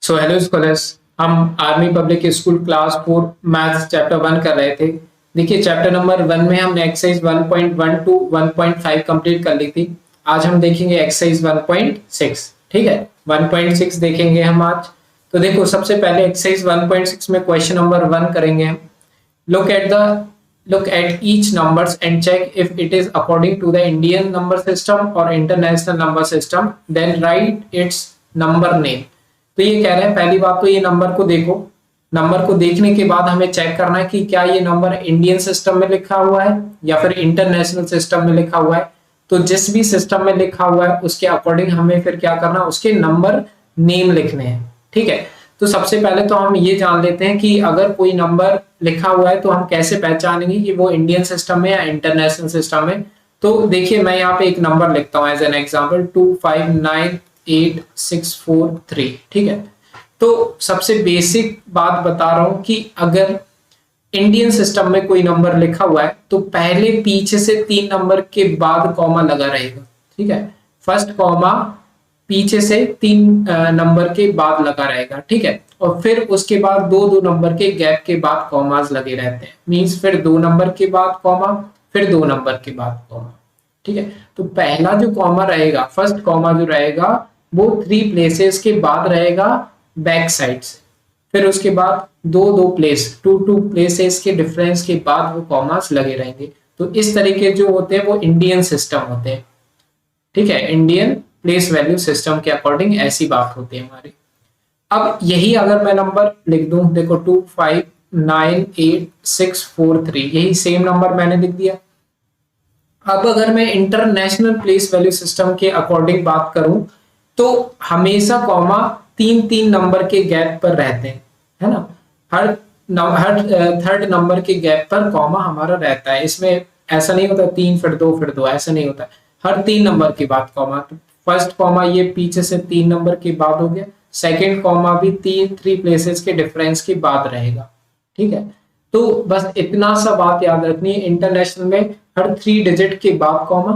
So hello scholars, हम army public school class 4 maths chapter 1 कर रहे थे। देखिए चैप्टर नंबर 1 में हमने एक्सरसाइज 1.1 टू 1.5 कंप्लीट कर ली थी। आज हम देखेंगे एक्सरसाइज 1.6। ठीक है, 1.6 देखेंगे हम आज। तो देखो सबसे पहले एक्सरसाइज 1.6 में क्वेश्चन नंबर 1 करेंगे हम। Look at each numbers and check if it is according to the Indian number system or international number system, then write its number name। तो ये कह रहे हैं पहली बात तो ये नंबर को देखो। नंबर को देखने के बाद हमें चेक करना है कि क्या ये नंबर इंडियन सिस्टम में लिखा हुआ है या फिर इंटरनेशनल सिस्टम में लिखा हुआ है। तो जिस भी सिस्टम में लिखा हुआ है उसके अकॉर्डिंग हमें फिर क्या करना है, उसके नंबर नेम लिखने हैं। ठीक है, तो सबसे पहले तो हम ये जान लेते हैं कि अगर कोई नंबर लिखा हुआ है तो हम कैसे पहचानेंगे कि वो इंडियन सिस्टम में या इंटरनेशनल सिस्टम में। तो देखिए मैं यहाँ पे एक नंबर लिखता हूँ एज एन एग्जाम्पल 259863। ठीक है, तो सबसे बेसिक बात बता रहा हूं कि अगर इंडियन सिस्टम में कोई नंबर लिखा हुआ है तो पहले पीछे से 3 नंबर के बाद कॉमा लगा रहेगा। ठीक है, फर्स्ट कॉमा पीछे से 3 नंबर के बाद लगा रहेगा। ठीक है, और फिर उसके बाद दो नंबर के गैप के बाद कॉमास लगे रहते हैं। मींस फिर 2 नंबर के बाद कॉमा, फिर 2 नंबर के बाद कॉमा। ठीक है, तो पहला जो कॉमा रहेगा, फर्स्ट कॉमा जो रहेगा वो 3 प्लेसेस के बाद रहेगा बैक साइड से। फिर उसके बाद दो प्लेसेस के डिफरेंस के बाद वो कॉमास लगे रहेंगे। तो इस तरीके जो होते हैं वो इंडियन सिस्टम होते हैं। ठीक है, इंडियन प्लेस वैल्यू सिस्टम के अकॉर्डिंग ऐसी बात होती है हमारी। अब यही अगर मैं नंबर लिख दूं, देखो 259863, यही सेम नंबर मैंने लिख दिया। अब अगर मैं इंटरनेशनल प्लेस वैल्यू सिस्टम के अकॉर्डिंग बात करूं तो हमेशा कॉमा 3 नंबर के गैप पर रहते हैं, है ना। हर थर्ड नंबर के गैप पर कॉमा हमारा रहता है। इसमें ऐसा नहीं होता 3 फिर 2 ऐसा नहीं होता। हर 3 नंबर के बाद कॉमा। तो फर्स्ट कॉमा ये पीछे से 3 नंबर के बाद हो गया, सेकेंड कॉमा भी 3 प्लेसेस के डिफरेंस के बाद रहेगा। ठीक है, तो बस इतना सा बात याद रखनी है। इंटरनेशनल में हर 3 डिजिट के बाद कॉमा,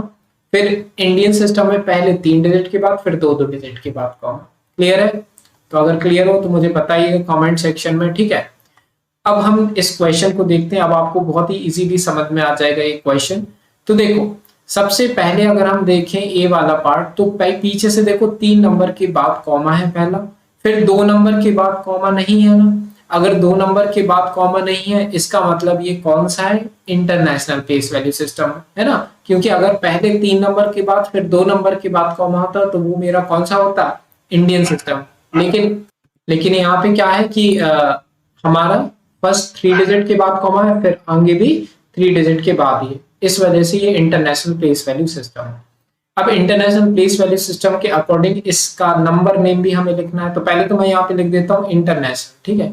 फिर इंडियन सिस्टम में पहले 3 डिजिट के बाद, फिर 2 डिजिट के बाद कॉमा। क्लियर है? तो अगर क्लियर हो तो मुझे बताइएगा कमेंट सेक्शन में। ठीक है, अब हम इस क्वेश्चन को देखते हैं। अब आपको बहुत ही इजीली समझ में आ जाएगा ये क्वेश्चन। तो देखो सबसे पहले अगर हम देखें ए वाला पार्ट, तो पीछे से देखो 3 नंबर के बाद कॉमा है पहला, फिर 2 नंबर के बाद कॉमा नहीं है ना। अगर 2 नंबर के बाद कॉमा नहीं है इसका मतलब ये कौन सा है, इंटरनेशनल प्लेस वैल्यू सिस्टम है ना। क्योंकि अगर पहले 3 नंबर के बाद फिर 2 नंबर के बाद कॉमा होता तो वो मेरा कौन सा होता, इंडियन सिस्टम। लेकिन यहाँ पे क्या है कि हमारा फर्स्ट 3 डिजिट के बाद कॉमा है, फिर आगे भी 3 डिजिट के बाद ही है। इस वजह से ये इंटरनेशनल प्लेस वैल्यू सिस्टम है। अब इंटरनेशनल प्लेस वैल्यू सिस्टम के अकॉर्डिंग इसका नंबर नेम भी हमें लिखना है। तो पहले तो मैं यहाँ पे लिख देता हूँ इंटरनेशनल। ठीक है,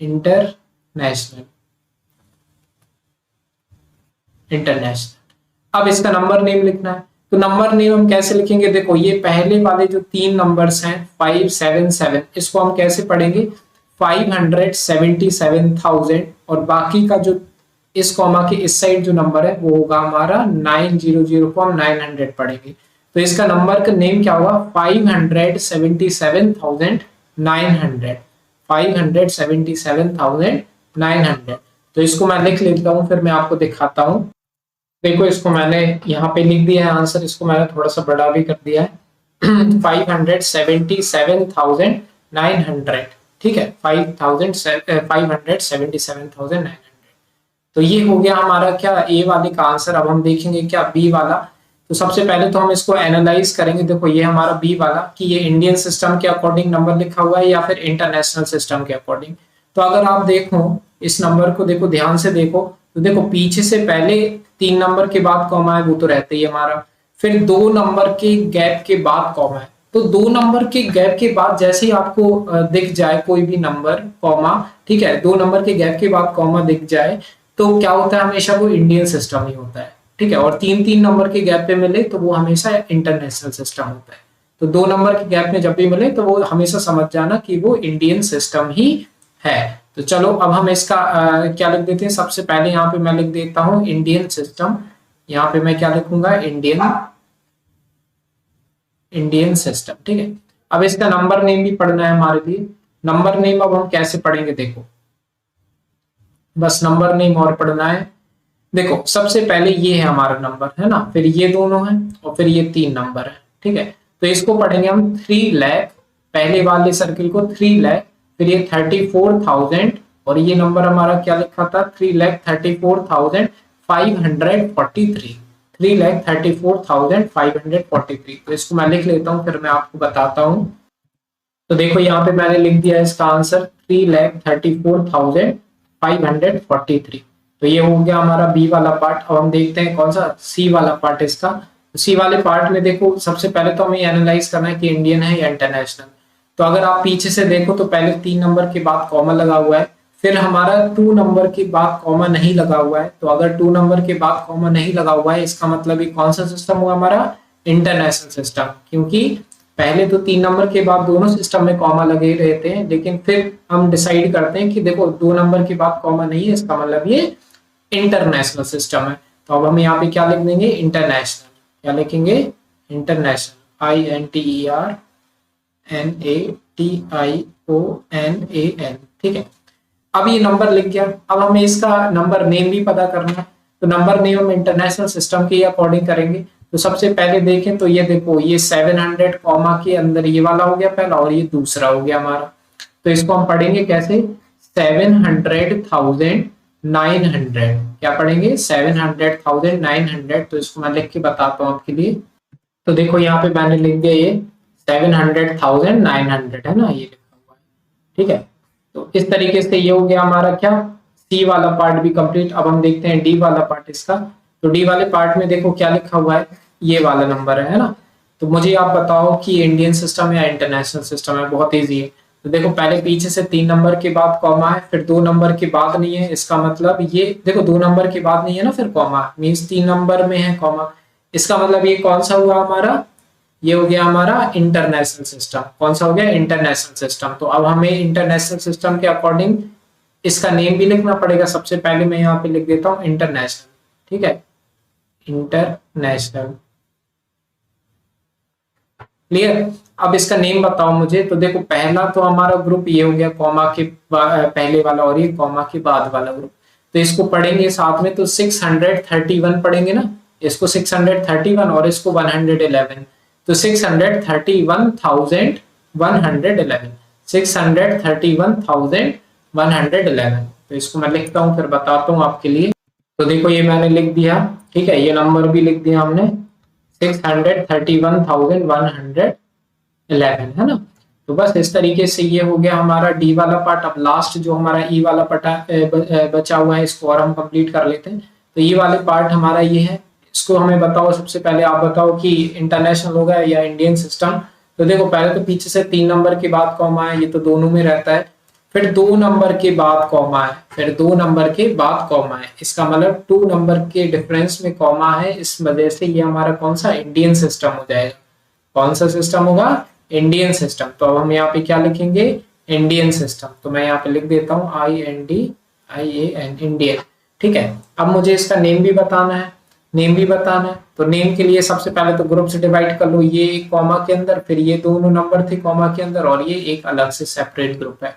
इंटरनेशनल। अब इसका नंबर नेम लिखना है। तो नंबर नेम हम कैसे लिखेंगे, देखो ये पहले वाले जो 3 नंबर्स हैं 577, इसको हम कैसे पढ़ेंगे 577,000, और बाकी का जो इस कॉमा के इस साइड जो नंबर है वो होगा हमारा 900 को हम 900 पढ़ेंगे। तो इसका नंबर का नेम क्या होगा 577,900, 577,900। तो इसको मैं लिख लेता हूँ, फिर मैं आपको दिखाता हूँ। देखो इसको मैंने यहाँ पे लिख दिया है आंसर, इसको मैंने थोड़ा सा बड़ा भी कर दिया है 577,900। ठीक है, 577,900। तो ये हो गया हमारा क्या ए वाले का आंसर। अब हम देखेंगे क्या बी वाला। तो सबसे पहले तो हम इसको एनालाइज करेंगे। देखो ये हमारा बी वाला कि ये इंडियन सिस्टम के अकॉर्डिंग नंबर लिखा हुआ है या फिर इंटरनेशनल सिस्टम के अकॉर्डिंग। तो अगर आप देखो इस नंबर को, देखो ध्यान से देखो, तो देखो पीछे से पहले 3 नंबर के बाद कॉमा है वो तो रहता ही हमारा, फिर 2 नंबर के गैप के बाद कॉमा है। तो 2 नंबर के गैप के बाद जैसे ही आपको दिख जाए कोई भी नंबर कॉमा, ठीक है, 2 नंबर के गैप के बाद कॉमा दिख जाए तो क्या होता है, हमेशा वो इंडियन सिस्टम ही होता है। ठीक है, और 3 नंबर के गैप पे मिले तो वो हमेशा इंटरनेशनल सिस्टम होता है। तो 2 नंबर के गैप में जब भी मिले तो वो हमेशा समझ जाना कि वो इंडियन सिस्टम ही है। तो चलो अब हम इसका क्या लिख देते हैं। सबसे पहले यहाँ पे मैं लिख देता हूँ इंडियन सिस्टम। यहाँ पे मैं क्या लिखूंगा, इंडियन सिस्टम। ठीक है, अब इसका नंबर नेम भी पढ़ना है हमारे लिए। नंबर नेम अब हम कैसे पढ़ेंगे, देखो बस नंबर नेम और पढ़ना है। देखो सबसे पहले ये है हमारा नंबर है ना, फिर ये दोनों हैं और फिर ये 3 नंबर है, ठीक है। तो इसको पढ़ेंगे हम 3 लाख, पहले वाले सर्किल को 3 लाख, फिर ये 34,000 और ये नंबर हमारा क्या लिखा था 3,34,543, 3,34,543। तो इसको मैं लिख लेता हूँ फिर मैं आपको बताता हूँ। तो देखो यहाँ पे मैंने लिख दिया इसका आंसर 3,34,543। तो ये हो गया हमारा बी वाला पार्ट। अब हम देखते हैं कौन सा सी वाला पार्ट इसका। तो सी वाले पार्ट में देखो सबसे पहले तो हमें एनालाइज करना है कि इंडियन है या इंटरनेशनल। तो अगर आप पीछे से देखो तो पहले 3 नंबर के बाद कॉमा लगा हुआ है, फिर हमारा 2 नंबर के बाद कॉमा नहीं लगा हुआ है। तो अगर 2 नंबर के बाद कॉमा नहीं लगा हुआ है इसका मतलब ये कौन सा सिस्टम हुआ हमारा इंटरनेशनल सिस्टम, क्योंकि पहले तो 3 नंबर के बाद दोनों सिस्टम में कॉमा लगे रहते हैं, लेकिन फिर हम डिसाइड करते हैं कि देखो 2 नंबर के बाद कॉमा नहीं है, इसका मतलब ये इंटरनेशनल सिस्टम है। तो अब हम यहाँ पे क्या लिख देंगे इंटरनेशनल, क्या लिखेंगे इंटरनेशनल, INTERNATIONAL, ठीक है। अब ये नंबर लिख गया, अब हमें इसका नंबर नेम भी पता करना है। तो नंबर नेम हम इंटरनेशनल सिस्टम के अकॉर्डिंग करेंगे। तो सबसे पहले देखें तो ये देखो ये 700 कॉमा के अंदर ये वाला हो गया पहला और ये दूसरा हो गया हमारा। तो इसको हम पढ़ेंगे कैसे 700,900, क्या पढ़ेंगे 700,900। तो इसको मैं लिख के बताता हूँ आपके लिए। तो देखो यहाँ पे मैंने लिख दिया ये 700,900 है ना, ये लिखा हुआ है, ठीक है। तो इस तरीके से ये हो गया हमारा क्या सी वाला पार्ट भी कंप्लीट। अब हम देखते हैं डी वाला पार्ट इसका। तो डी वाले पार्ट में देखो क्या लिखा हुआ है, ये वाला नंबर है ना। तो मुझे आप बताओ कि इंडियन सिस्टम या इंटरनेशनल सिस्टम है, बहुत इजी है। तो देखो पहले पीछे से 3 नंबर के बाद कॉमा है, फिर 2 नंबर के बाद नहीं है, इसका मतलब ये देखो 2 नंबर के बाद नहीं है ना, फिर कॉमा मीन्स 3 नंबर में है कॉमा, इसका मतलब ये कौन सा हुआ हमारा, ये हो गया हमारा इंटरनेशनल सिस्टम। कौन सा हो गया इंटरनेशनल सिस्टम। तो अब हमें इंटरनेशनल सिस्टम के अकॉर्डिंग इसका नेम भी लिखना पड़ेगा। सबसे पहले मैं यहाँ पे लिख देता हूँ इंटरनेशनल, ठीक है, इंटरनेशनल, क्लियर। अब इसका नेम बताओ मुझे। तो देखो पहला तो हमारा ग्रुप ये हो गया कॉमा के पहले वाला और ये कॉमा के बाद वाला ग्रुप। तो इसको पढ़ेंगे साथ में तो 631 पढ़ेंगे ना, इसको 631 और इसको 111। तो 631,111, 631,111। तो इसको मैं लिखता हूँ फिर बताता हूँ आपके लिए। तो देखो ये मैंने लिख दिया, ठीक है, ये नंबर भी लिख दिया हमने 631,111 है ना। तो बस इस तरीके से ये हो गया हमारा डी वाला पार्ट। अब लास्ट जो हमारा ई वाला बचा हुआ है इसको और हम कंप्लीट कर लेते हैं। तो ये वाले पार्ट हमारा ये है, इसको हमें बताओ सबसे पहले आप बताओ कि इंटरनेशनल होगा या इंडियन सिस्टम। तो देखो पहले तो पीछे से 3 नंबर के बाद कॉमा है, ये तो दोनों में रहता है, फिर 2 नंबर के बाद कॉमा है, फिर 2 नंबर के बाद कॉमा है, इसका मतलब 2 नंबर के डिफरेंस में कॉमा है, इस वजह से ये हमारा कौन सा इंडियन सिस्टम हो जाएगा। कौन सा सिस्टम होगा इंडियन सिस्टम। तो अब हम यहाँ पे क्या लिखेंगे इंडियन सिस्टम। तो मैं यहाँ पे लिख देता हूँ INDIAN इंडियन, ठीक है। अब मुझे इसका नेम भी बताना है, नेम भी बताना है। तो नेम के लिए सबसे पहले तो ग्रुप से डिवाइड कर लो, ये एक कॉमा के अंदर, फिर ये दोनों नंबर थे कॉमा के अंदर और ये एक अलग से सेपरेट ग्रुप है।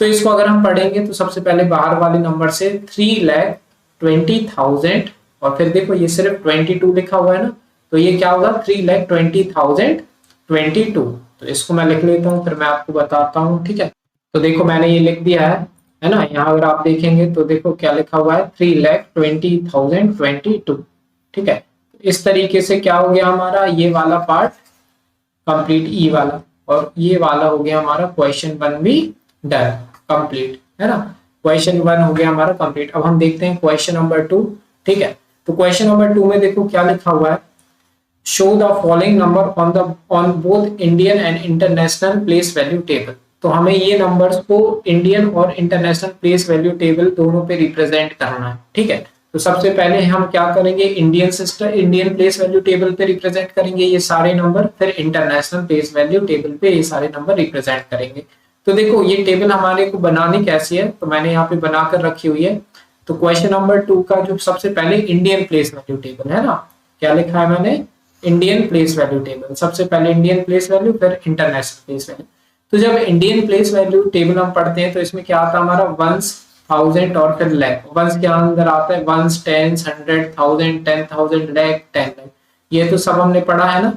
तो इसको अगर हम पढ़ेंगे तो सबसे पहले बाहर वाले नंबर से 3,20,000 और फिर देखो ये सिर्फ 22 लिखा हुआ है ना, तो ये क्या होगा 3,20,022। तो इसको मैं लिख लेता हूँ फिर मैं आपको बताता हूँ, ठीक है। तो देखो मैंने ये लिख दिया है ना। यहाँ अगर आप देखेंगे तो देखो क्या लिखा हुआ है 3,20,022, ठीक है। इस तरीके से क्या हो गया हमारा ये वाला पार्ट कंप्लीट ई वाला, और ये वाला हो गया हमारा क्वेश्चन 1 भी डन कंप्लीट है ना। क्वेश्चन 1 हो गया हमारा कंप्लीट। अब हम देखते हैं क्वेश्चन नंबर 2, ठीक है। तो क्वेश्चन नंबर 2 में देखो क्या लिखा हुआ है, show the following number on both Indian and international place value table. तो हमें ये नंबर्स को इंडियन और इंटरनेशनल प्लेस वैल्यू टेबल दोनों पे रिप्रेजेंट करना है, ठीक है। तो सबसे पहले हम क्या करेंगे इंडियन प्लेस वैल्यू टेबल पे रिप्रेजेंट करेंगे ये सारे नंबर, फिर इंटरनेशनल प्लेस वैल्यू टेबल पे ये सारे नंबर रिप्रेजेंट करेंगे। तो देखो ये टेबल हमारे को बनानी कैसी है, तो मैंने यहाँ पे बनाकर रखी हुई है। तो क्वेश्चन नंबर 2 का जो सबसे पहले इंडियन प्लेस वैल्यू टेबल है ना, क्या लिखा है मैंने इंडियन प्लेस वैल्यू टेबल, सबसे पहले इंडियन प्लेस वैल्यू फिर इंटरनेशनल प्लेस वैल्यू। तो जब इंडियन प्लेस वैल्यू टेबल हम पढ़ते हैं तो इसमें क्या आता है हमारा वंस, थाउजेंड और फिर लैख। वंस के अंदर आता है वंस, टेंस, 100,000, 10,000, लैख, 10 लाख। ये तो सब हमने पढ़ा है ना,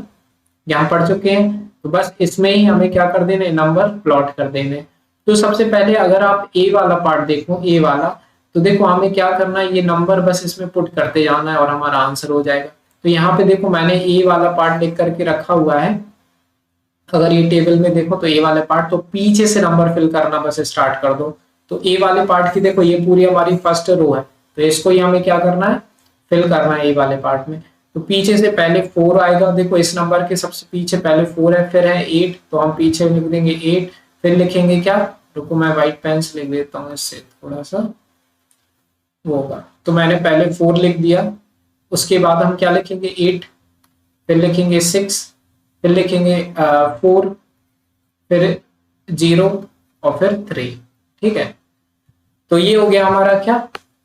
यहाँ पढ़ चुके हैं। तो बस इसमें ही हमें क्या कर देने, नंबर प्लॉट कर देने। तो सबसे पहले अगर आप ए वाला पार्ट देखो, ए वाला, तो देखो हमें क्या करना है, ये नंबर बस इसमें पुट करते जाना है और हमारा आंसर हो जाएगा। तो यहाँ पे देखो मैंने ए वाला पार्ट लिख करके रखा हुआ है। अगर ये टेबल में देखो तो ए वाले पार्ट, तो पीछे से नंबर फिल करना बस स्टार्ट कर दो। तो ए वाले पार्ट की देखो ये पूरी हमारी फर्स्ट रो है, तो इसको ही हमें क्या करना है, फिल करना है ए वाले पार्ट में। तो पीछे से पहले 4 आएगा, देखो इस नंबर के सबसे पीछे पहले 4 है, फिर है 8, तो हम पीछे लिख देंगे 8, फिर लिखेंगे क्या, रुको मैं व्हाइट पेन से लिख देता हूँ, इससे थोड़ा सा वो होगा। तो मैंने पहले 4 लिख दिया, उसके बाद हम क्या लिखेंगे 8, फिर लिखेंगे 6, फिर लिखेंगे 4, फिर 0 और फिर 3। ठीक है, तो ये हो गया हमारा क्या,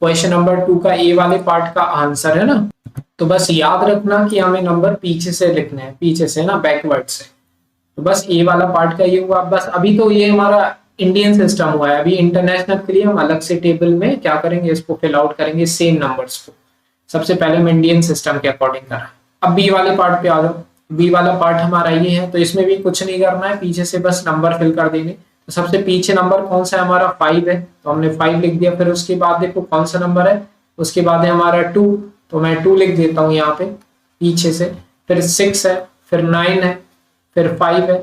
क्वेश्चन नंबर 2 का ए वाले पार्ट का आंसर है ना। तो बस याद रखना कि हमें नंबर पीछे से लिखने हैं, पीछे से ना, बैकवर्ड से। तो बस ए वाला पार्ट का ये हुआ। बस अभी तो ये हमारा इंडियन सिस्टम हुआ है, अभी इंटरनेशनल के लिए हम अलग से टेबल में क्या करेंगे, इसको फिल आउट करेंगे सेम नंबर्स को। सबसे पहले हम इंडियन सिस्टम के अकॉर्डिंग कर रहे हैं। अब बी वाले पार्ट पे आ जाओ। बी वाला पार्ट हमारा ये है, तो इसमें भी कुछ नहीं करना है, पीछे से बस नंबर फिल कर देंगे। तो सबसे पीछे नंबर कौन सा है हमारा, 5 है, तो हमने 5 लिख दिया। फिर उसके बाद देखो कौन सा नंबर है, उसके बाद है हमारा 2, तो मैं 2 लिख देता हूँ यहाँ पे पीछे से। फिर 6 है, फिर 9 है, फिर 5 है,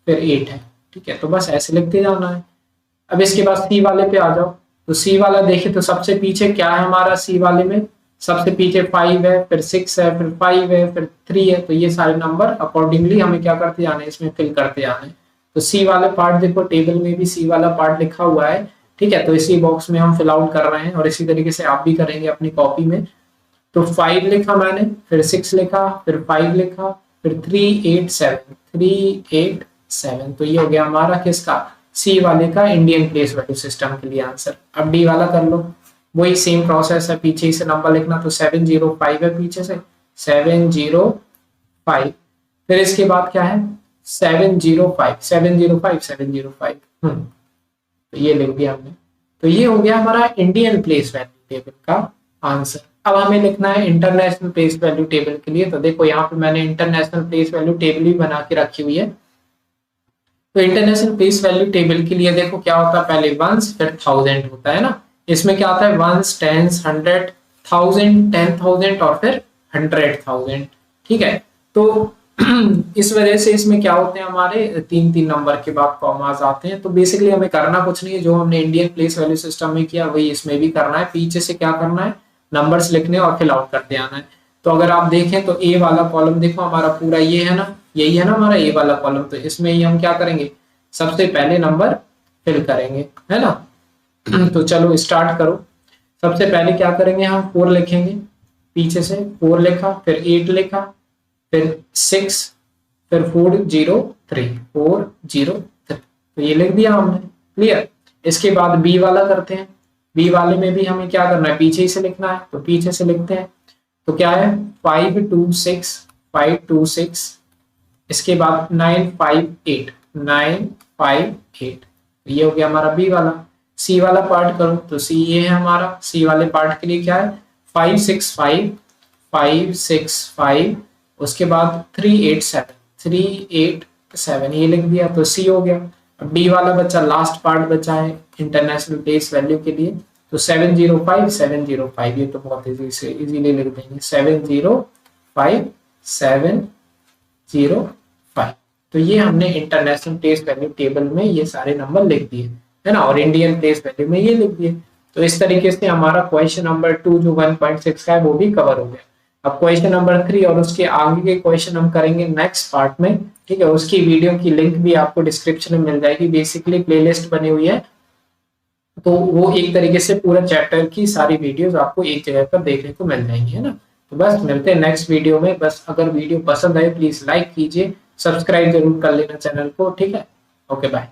फिर 8 है। ठीक है, तो बस ऐसे लिखते जाना है। अब इसके बाद सी वाले पे आ जाओ। तो सी वाला देखिए, तो सबसे पीछे क्या है हमारा, सी वाले में सबसे पीछे 5 है, फिर 6 है, फिर 5 है, फिर 3 है। तो ये सारे नंबर अकॉर्डिंगली हमें क्या करते जाना है, इसमें फिल करते जाना है। तो सी वाले पार्ट देखो, टेबल में भी सी वाला पार्ट लिखा हुआ है। ठीक है, तो इसी बॉक्स में हम फिल आउट कर रहे हैं और इसी तरीके से आप भी करेंगे अपनी कॉपी में। तो 5 लिखा मैंने, फिर 6 लिखा, फिर 5 लिखा, फिर 3 8 7, 3 8 7। तो ये हो गया हमारा किसका, सी वाले का, इंडियन प्लेस वैल्यू सिस्टम के लिए आंसर। अब डी वाला कर लो, वही सेम प्रोसेस है, पीछे से नंबर लिखना। तो 705 है पीछे से, 705। फिर इसके बाद क्या है, 705 705 705। तो ये लिख दिया हमने। तो ये हो गया हमारा इंडियन प्लेस वैल्यू टेबल का आंसर। अब हमें लिखना है इंटरनेशनल प्लेस वैल्यू टेबल के लिए। तो देखो यहाँ पे मैंने इंटरनेशनल प्लेस वैल्यू टेबल भी बना के रखी हुई है। तो इंटरनेशनल प्लेस वैल्यू टेबल के लिए देखो क्या होता है, पहले वंस फिर 1000 होता है ना। इसमें क्या आता है, वंस, टेंस, 100, 1000, 10,000 और फिर 100,000। ठीक है, तो इस वजह से इसमें क्या होते हैं हमारे 3-3 नंबर के बाद कॉमास आते हैं। तो बेसिकली हमें करना कुछ नहीं है, जो हमने इंडियन प्लेस वैल्यू सिस्टम में किया वही इसमें भी करना है। पीछे से क्या करना है, नंबर्स लिखने और फिल आउट करते आना है। तो अगर आप देखें तो ए वाला कॉलम देखो हमारा पूरा ये है ना, यही है ना हमारा ए वाला कॉलम। तो इसमें ही हम क्या करेंगे, सबसे पहले नंबर फिल करेंगे, है ना। तो चलो स्टार्ट करो। सबसे पहले क्या करेंगे, हम 4 लिखेंगे, पीछे से 4 लिखा, फिर 8 लिखा, फिर 6, फिर 403 403। तो ये लिख दिया हमने, क्लियर। इसके बाद बी वाला करते हैं। बी वाले में भी हमें क्या करना है, पीछे से लिखना है। तो पीछे से लिखते हैं, तो क्या है 526 526। इसके बाद 958 958। ये हो गया हमारा बी वाला। सी वाला पार्ट करो, तो सी ये है हमारा। सी वाले पार्ट के लिए क्या है, 565 565। उसके बाद 387 387, ये लिख दिया, तो सी हो गया। अब डी वाला बच्चा, लास्ट पार्ट बचा है इंटरनेशनल प्लेस वैल्यू के लिए। तो 705 705, ये तो बहुत इजीली लिख देंगे, 705 705। तो ये हमने इंटरनेशनल प्लेस वैल्यू टेबल में ये सारे नंबर लिख दिए, है ना, और इंडियन प्लेस वैल्यू में ये लिख दिए। तो इस तरीके से हमारा क्वेश्चन नंबर 2 जो 1.6 का है वो भी कवर हो गया। अब क्वेश्चन नंबर 3 और उसके आगे के क्वेश्चन हम करेंगे नेक्स्ट पार्ट में। ठीक है, उसकी वीडियो की लिंक भी आपको डिस्क्रिप्शन में मिल जाएगी। बेसिकली प्लेलिस्ट बनी हुई है, तो वो एक तरीके से पूरा चैप्टर की सारी वीडियोस आपको एक जगह पर देखने को मिल जाएंगी, है ना। तो बस मिलते हैं नेक्स्ट वीडियो में। बस अगर वीडियो पसंद आए प्लीज लाइक कीजिए, सब्सक्राइब जरूर कर लेना चैनल को। ठीक है, ओके बाय।